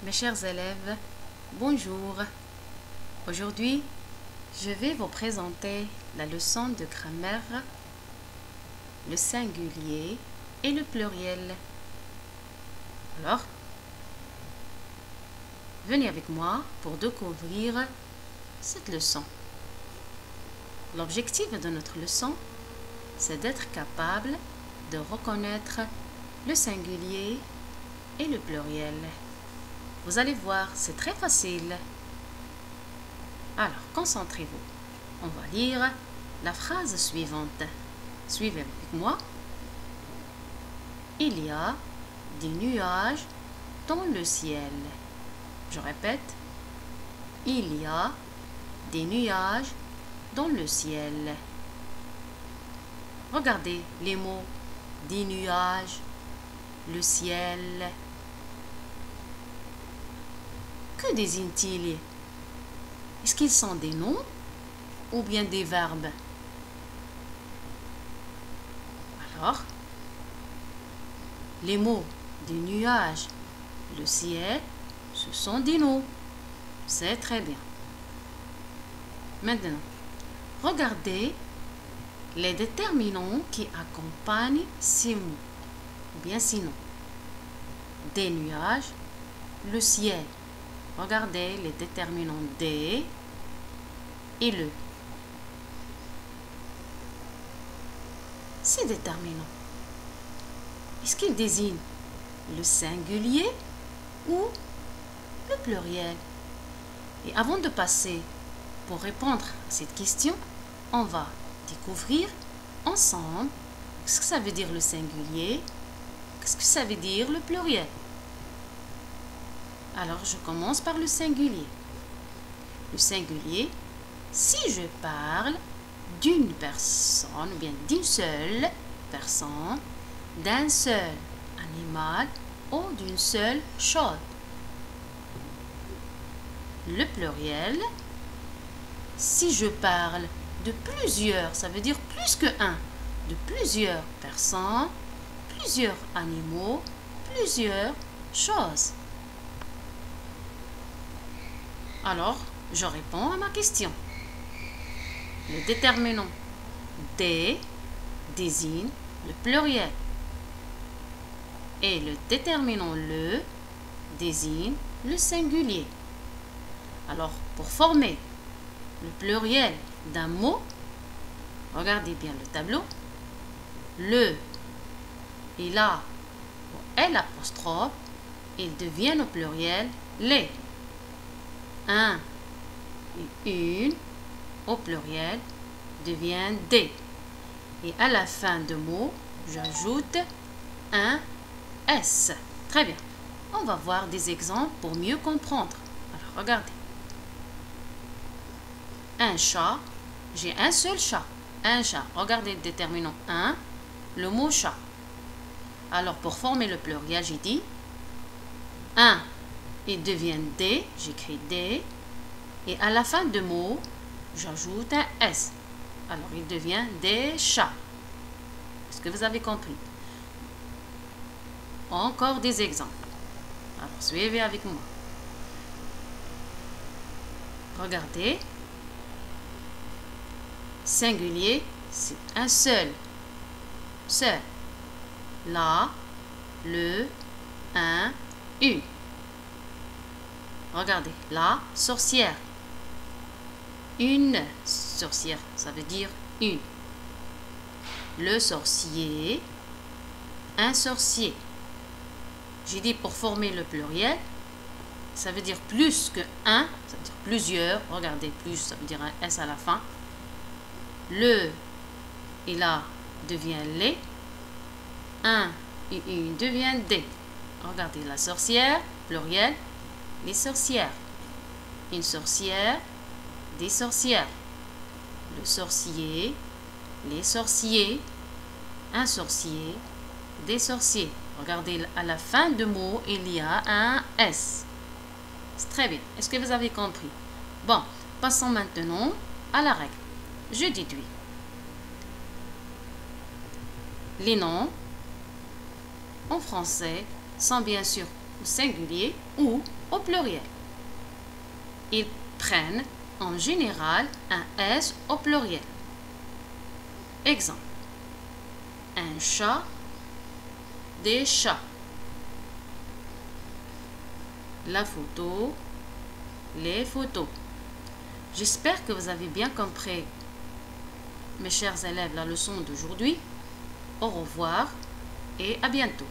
Mes chers élèves, bonjour. Aujourd'hui, je vais vous présenter la leçon de grammaire, le singulier et le pluriel. Alors, venez avec moi pour découvrir cette leçon. L'objectif de notre leçon, c'est d'être capable de reconnaître le singulier et le pluriel. Vous allez voir, c'est très facile. Alors, concentrez-vous. On va lire la phrase suivante. Suivez avec moi. Il y a des nuages dans le ciel. Je répète. Il y a des nuages dans le ciel. Regardez les mots des nuages, le ciel. Que désignent-ils? Est-ce qu'ils sont des noms ou bien des verbes? Alors, les mots des nuages, le ciel, ce sont des noms. C'est très bien. Maintenant, regardez les déterminants qui accompagnent ces mots, ou bien ces noms. Des nuages, le ciel. Regardez les déterminants des et le. Ces déterminants, est-ce qu'ils désignent le singulier ou le pluriel? Et avant de passer pour répondre à cette question, on va découvrir ensemble ce que ça veut dire le singulier, ce que ça veut dire le pluriel. Alors, je commence par le singulier. Le singulier, si je parle d'une personne, ou bien d'une seule personne, d'un seul animal ou d'une seule chose. Le pluriel, si je parle de plusieurs, ça veut dire plus que un, de plusieurs personnes, plusieurs animaux, plusieurs choses. Alors, je réponds à ma question. Le déterminant des désigne le pluriel et le déterminant le désigne le singulier. Alors, pour former le pluriel d'un mot, regardez bien le tableau. Le et la ou L apostrophe, ils deviennent au pluriel les. Un et une au pluriel devient des. Et à la fin de mot, j'ajoute un S. Très bien. On va voir des exemples pour mieux comprendre. Alors, regardez. Un chat. J'ai un seul chat. Un chat. Regardez le déterminant un, le mot chat. Alors, pour former le pluriel, j'ai dit un. Ils deviennent des, j'écris des, et à la fin de mot, j'ajoute un S. Alors, il devient des chats. Est-ce que vous avez compris? Encore des exemples. Alors, suivez avec moi. Regardez. Singulier, c'est un seul. Seul. La, le, un, une. Regardez, la sorcière. Une sorcière, ça veut dire une. Le sorcier, un sorcier. J'ai dit pour former le pluriel, ça veut dire plus que un, ça veut dire plusieurs. Regardez, plus, ça veut dire un S à la fin. Le et la devient les. Un et une devient des. Regardez, la sorcière, pluriel. Les sorcières. Une sorcière, des sorcières. Le sorcier, les sorciers. Un sorcier, des sorciers. Regardez, à la fin de mot, il y a un S. C'est très bien. Est-ce que vous avez compris? Bon, passons maintenant à la règle. Je déduis. Les noms en français sont bien sûr au singulier ou au pluriel. Ils prennent en général un S au pluriel. Exemple. Un chat, des chats. La photo, les photos. J'espère que vous avez bien compris, mes chers élèves, la leçon d'aujourd'hui. Au revoir et à bientôt.